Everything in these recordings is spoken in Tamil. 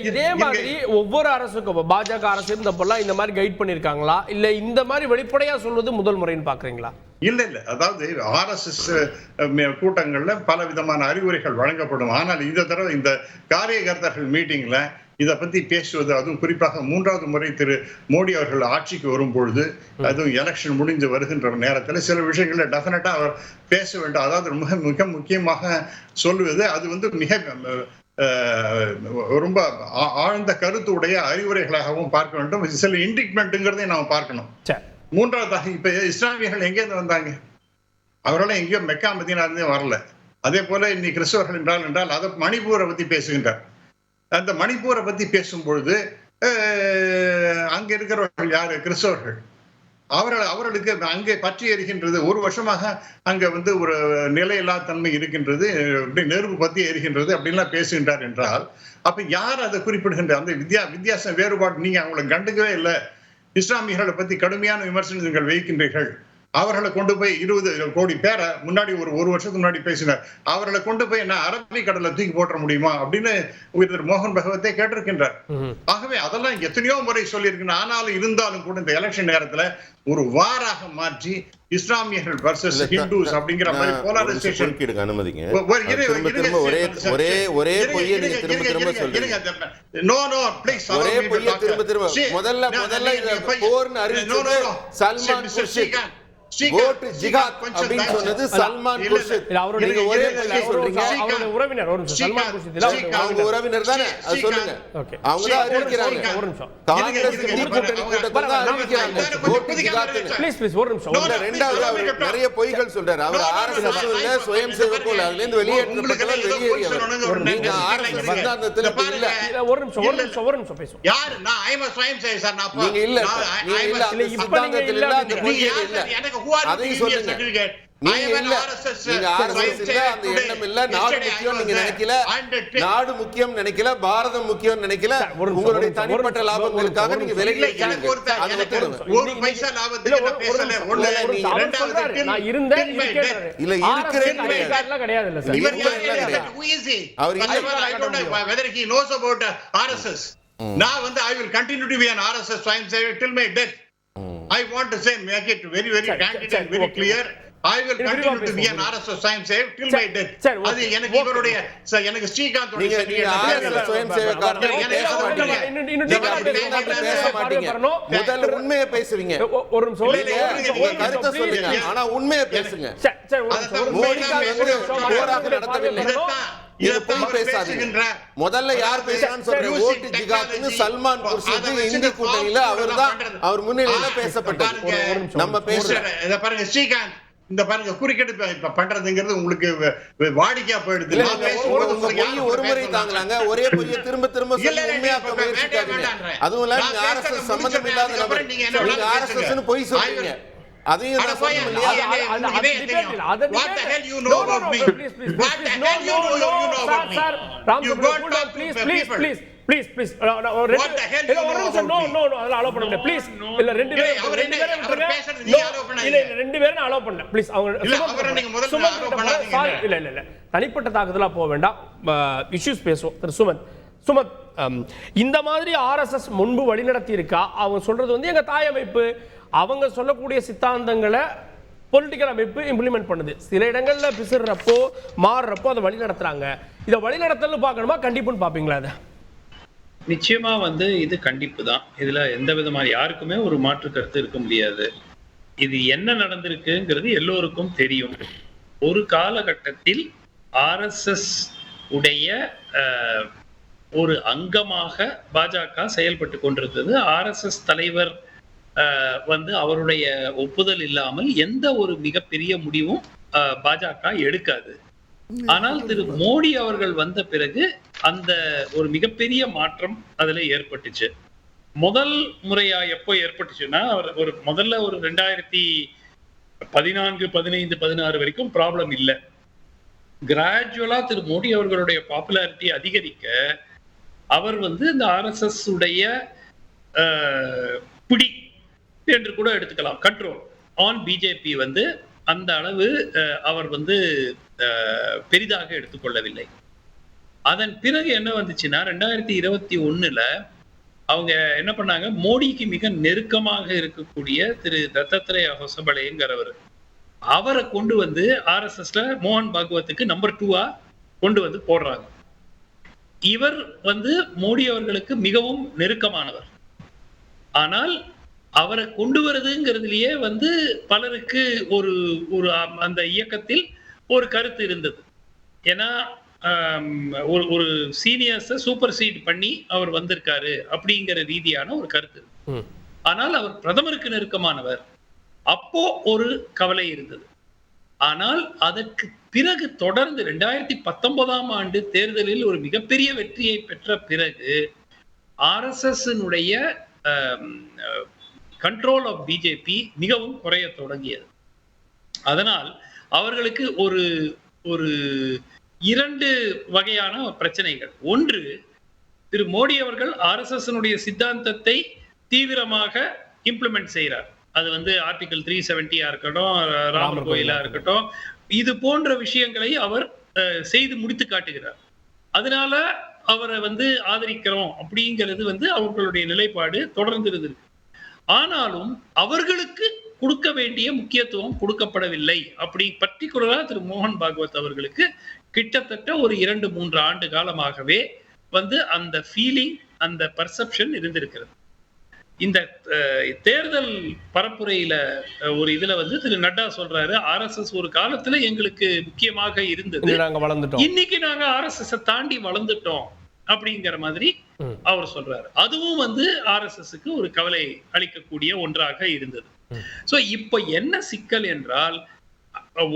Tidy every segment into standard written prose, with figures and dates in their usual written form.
இதே மாதிரி ஒவ்வொரு அரசுக்கும் பாஜக அரசு இருந்தப்பெல்லாம் இந்த மாதிரி கைட் பண்ணிருக்காங்களா இல்ல இந்த மாதிரி வெளிப்படையா சொல்வது முதல் முறைன்னு பாக்குறீங்களா? இல்ல அதாவது RSS கூட்டங்கள்ல பல விதமான அறிவுரைகள் வழங்கப்படும். ஆனால் இந்த தடவை இந்த காரியகர்த்தாக்கள் மீட்டிங்ல இதை பத்தி பேசுவது, அதுவும் குறிப்பாக 3வது முறை திரு மோடி அவர்கள் ஆட்சிக்கு வரும்பொழுது, அதுவும் எலெக்ஷன் முடிஞ்சு வருகின்ற நேரத்தில் சில விஷயங்களை டெஃபினட்டா அவர் பேச வேண்டும். அதாவது மிக முக்கியமாக சொல்லுவது, அது மிக ரொம்ப ஆழ்ந்த கருத்து உடைய அறிவுரைகளாகவும் பார்க்க வேண்டும். சில இண்டிக்மெண்ட்ங்கிறதையும் நாம் பார்க்கணும். 3வதாக இப்ப இஸ்லாமியர்கள் எங்கேருந்து வந்தாங்க? அவரெல்லாம் எங்கேயோ மெக்கா மதீனாவிலிருந்தே வரல. அதே போல இன்னைக்கு கிறிஸ்தவர்கள் என்றால் அதை மணிப்பூரை பத்தி பேசுகின்றார். அந்த மணிப்பூரை பத்தி பேசும்பொழுது அங்க இருக்கிறவர்கள் யாரு? கிறிஸ்தவர்கள். அவர்களுக்கு அங்கே பற்றி எரிகின்றது. ஒரு வருஷமாக அங்க ஒரு நிலையில்லா தன்மை இருக்கின்றது, நெருப்பு பத்தி எரிகின்றது அப்படின்லாம் பேசுகின்றார் என்றால், அப்ப யார் அதை குறிப்பிடுகின்ற அந்த வித்தியாசம் வேறுபாடு நீங்க அவங்களை கண்டுக்கவே இல்லை. இஸ்லாமியர்களை பத்தி கடுமையான விமர்சனங்கள் வைக்கின்றீர்கள். அவர்களை கொண்டு போய் 20 கோடி பேரை முன்னாடி ஒரு வருஷத்துக்கு முன்னாடி பேசினார். அவர்களை கொண்டு போய் என்ன அரபிக் கடலை தூக்கி போட்ட முடியுமா அப்படின்னு மோகன் பகவத்தை கேட்டிருக்கின்றார். ஆகவே அதெல்லாம் எத்தனையோ முறை சொல்லியிருக்கேன். ஆனாலும் இருந்தாலும் கூட இந்த எலெக்ஷன் நேரத்துல ஒரு வாராக மாற்றி இஸ்லாமியர்கள் வர்சஸ் ஹிந்துஸ் அப்படிங்கிற மாதிரி போலரைசேஷன் அனுமதிங்க. ஒரே பொய்யை நீங்க திரும்ப சொல்றீங்க. No please. ஒரே பொய்யை திரும்ப முதல்ல போர்னு அறிவிச்சது சல்மான் குர்ஷித். vote jihad அப்படினு சொன்னது சல்மான் குர்ஷித். நீங்க ஒரே பொய்யை சொல்றீங்க. அவருடைய உறவினர் சல்மான் குர்ஷித் அவங்க உறவினர் தானே? அது சொல்லுங்க. அவங்க தான் அறிவிக்கிறாங்க. ஒரு நிமிஷம். காங்கிரஸ் கூட்டத்தை தான் அறிவிக்கிறாங்க. vote jihad. ப்ளீஸ் ஒரு நிமிஷம். ரெண்டாவது அவர் நிறைய பொய்கள் சொல்றாரு. அவர் RSS இல்ல, சுயம் சேவகோல அதுல இருந்து வெளியேற்றப்பட்டவர், வெளியேறியவர். நீங்க RSS சித்தாந்தத்துல இல்ல. ஒரு நிமிஷம் பேசுவோம். யார்? நான் ஐ எம் சுயம் சேவகர் சார். நான் நீங்க இல்ல அந்த சித்தாந்தத்துல இல்ல, அந்த பொய்கள் இல்ல. அதையும் சொல்லுங்க. நீங்க இல்ல, நீங்க RSS இல்ல, அந்த எண்ணம் இல்ல. நாடு முக்கியம் நீங்க நினைக்கல, நாடு முக்கியம் நினைக்கல, பாரதம் முக்கியம் நினைக்கல. உங்களுடைய தனிப்பட்ட லாபங்களுக்காக நீங்க விலகி இருக்கீங்க. ஒரு பைசா லாபத்துக்கு நான் பேசல. ரெண்டாவது நான் இருந்தேன் இல்ல இருக்கிறேன் கிடையாது இல்ல சார். இவர் அவர் இல்ல. I don't know whether he knows about RSS. நான் I will continue to be an RSS swayam saver till my death. I want to say, make it very candid and very clear. I will continue to be an RSS swayam saver till my death. அது எனக்கு இவருடைய எனக்கு ஸ்ரீகாந்த் நீங்க swayam சேவகர் பேச மாட்டீங்க. முதல்ல உண்மையை பேசுவீங்க. ஒரு நிமிஷம் கருத்தை சொல்லுங்க, ஆனா உண்மையை பேசுங்க. போராக நடத்தவில்லை. முதல்ல யார் பேசுறான்னு சொல்ற ஓட்டு ஜிகாத்னு சல்மான் குர்ஷித் இந்திய கூட்டணியில அவர் முன்னிலையில பேசப்பட்டது. நம்ம பேசுறோம். இத பாருங்க ஸ்ரீகாந்த், இந்த பாருங்க குறுக்கெடுப்பு பண்றதுங்கிறது உங்களுக்கு வாடிக்கையா போயிடுது. ஒரு முறை தாங்களாங்க, ஒரே பொய்யை திரும்ப சொல்லி உண்மையாக்க முயற்சிக்காதீங்க. அதுவும் இல்ல, நீங்க RSS சம்பந்தம் இல்லாத நபர், நீங்க RSSன்னு பொய் சொல்றீங்க. அதையும் நான் சொல்ல முடியாது. What the hell you know about me? What the hell you know about me? You got to talk to people. Please what the hell you know about me? No அதெல்லாம் அலோ பண்ண முடியாது. ப்ளீஸ் இல்ல ரெண்டு பேரும் அவர் பேசுறது நீ அலோ பண்ணாதீங்க. இல்ல ரெண்டு பேரும் அலோ பண்ணல. ப்ளீஸ் அவங்க இல்ல அவரை நீங்க முதல்ல அலோ பண்ணாதீங்க. இல்ல தனிப்பட்ட தாக்குதலா போக வேண்டாம். இஷ்யூஸ் பேசுவோம். திரு சுமத், இந்த மாதிரி RSS முன்பு வழிநடத்தி இருக்கா? அவங்க சொல்றது எங்க தாய் அமைப்பு, அவங்க சொல்லக்கூடிய சித்தாந்தங்களை பொலிட்டிக்கல் அமைப்பு இம்ப்ளிமெண்ட் பண்ணுது. சில இடங்கள்ல பிசுறப்போ மாறுறப்போ அதை வழி நடத்துறாங்க. இதை வழி நடத்தல்னு பார்க்கணுமா, கண்டிப்புன்னு பார்ப்பீங்களா? அதை நிச்சயமா இது கண்டிப்பு தான். இதுல எந்த விதமான யாருக்குமே ஒரு மாற்று கருத்து இருக்க முடியாது. இது என்ன நடந்திருக்குங்கிறது எல்லோருக்கும் தெரியும். ஒரு காலகட்டத்தில் RSS உடைய ஒரு அங்கமாக பாஜக செயல்பட்டு கொண்டிருந்தது. RSS தலைவர் அவருடைய ஒப்புதல் இல்லாமல் எந்த ஒரு மிகப்பெரிய முடிவும் பாஜக எடுக்காது. ஆனால் திரு மோடி அவர்கள் வந்த பிறகு அந்த ஒரு மிகப்பெரிய மாற்றம் அதுல ஏற்பட்டுச்சு. முதல் முறையா எப்போ ஏற்பட்டுச்சுன்னா, முதல்ல ஒரு 2014, 15, 16 வரைக்கும் ப்ராப்ளம் இல்லை. கிராஜுவலா திரு மோடி அவர்களுடைய பாப்புலாரிட்டி அதிகரிக்க அவர் இந்த RSS உடைய பிடி என்று கூட எடுத்துக்கலாம், கண்ட்ரோல் ஆன் பிஜேபி அந்த அளவு அவர் பெரிதாக எடுத்துக்கொள்ளவில்லை. அதன் பிறகு என்ன வந்துச்சுன்னா 2021 அவங்க என்ன பண்ணாங்க, மோடிக்கு மிக நெருக்கமாக இருக்கக்கூடிய திரு தத்தாத்ரேயா ஹொசபலேங்கிறவர், அவரை கொண்டு வந்து ஆர்எஸ்எஸ்ல மோகன் பாகவத்துக்கு நம்பர் 2 கொண்டு வந்து போடுறாங்க. இவர் வந்து மோடி அவர்களுக்கு மிகவும் நெருக்கமானவர். ஆனால் அவரை கொண்டு வருதுங்கிறதுலயே வந்து பலருக்கு ஒரு ஒரு அந்த இயக்கத்தில் ஒரு கருத்து இருந்தது. ஏன்னா ஒரு சீனியர்ஸை சூப்பர் சீட் பண்ணி அவர் வந்திருக்காரு அப்படிங்கிற ரீதியான ஒரு கருத்து. ஆனால் அவர் பிரதமருக்கு நெருக்கமானவர், அப்போ ஒரு கவலை இருந்தது. ஆனால் அதற்கு பிறகு தொடர்ந்து 2019 ஆண்டு தேர்தலில் ஒரு மிகப்பெரிய வெற்றியை பெற்ற பிறகு ஆர்எஸ்எஸ் கண்ட்ரோல் ஆஃப் பிஜேபி மிகவும் குறைய தொடங்கியது. அதனால் அவர்களுக்கு ஒரு ஒரு 2 வகையான பிரச்சனைகள். ஒன்று, திரு மோடி அவர்கள் ஆர்எஸ்எஸ் சித்தாந்தத்தை தீவிரமாக இம்ப்ளிமெண்ட் செய்கிறார். அது வந்து ஆர்டிகல் 370 இருக்கட்டும், ராமர் கோயிலா இருக்கட்டும், இது போன்ற விஷயங்களை அவர் செய்து முடித்து காட்டுகிறார். அதனால அவரை வந்து ஆதரிக்கிறோம் அப்படிங்கிறது வந்து அவர்களுடைய நிலைப்பாடு தொடர்ந்து இருக்கு. ஆனாலும் அவர்களுக்கு கொடுக்க வேண்டிய முக்கியத்துவம் கொடுக்கப்படவில்லை. அப்படி பர்டிகுலரா திரு மோகன் பாகவத் அவர்களுக்கு கிட்டத்தட்ட ஒரு 2-3 ஆண்டு காலமாகவே வந்து அந்த ஃபீலிங், அந்த பர்செப்ஷன் இருந்திருக்கிறது. இந்த தேர்தல் பரப்புரையில ஒரு இதுல வந்து திரு நட்டா சொல்றாரு, ஆர்எஸ்எஸ் ஒரு காலத்துல எங்களுக்கு முக்கியமாக இருந்தது, இன்னைக்கு நாங்க ஆர்எஸ்எஸ் தாண்டி வளர்ந்துட்டோம் அப்படிங்கிற மாதிரி அவர் சொல்றாரு. அதுவும் வந்து ஆர்எஸ்எஸ்க்கு ஒரு கவலை அளிக்கக்கூடிய ஒன்றாக இருந்தது. சோ இப்ப என்ன சிக்கல் என்றால்,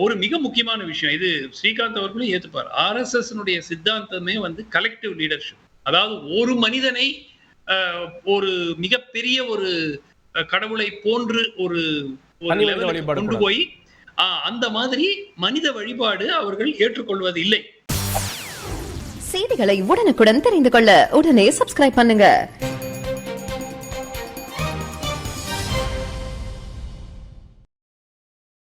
ஒரு மிக முக்கியமான விஷயம், இது ஸ்ரீகாந்த் அவர்களும் ஏத்துப்பார், ஆர்எஸ்எஸ் சித்தாந்தமே வந்து கலெக்டிவ் லீடர்ஷிப். அதாவது ஒரு மனிதனை ஒரு மிகப்பெரிய ஒரு கடவுளை போன்று ஒரு கொண்டு போய் அந்த மாதிரி மனித வழிபாடு அவர்கள் ஏற்றுக்கொள்வது இல்லை. செய்திகளை உடனுக்குடன் தெரிந்து கொள்ள உடனே சப்ஸ்கிரைப் பண்ணுங்க.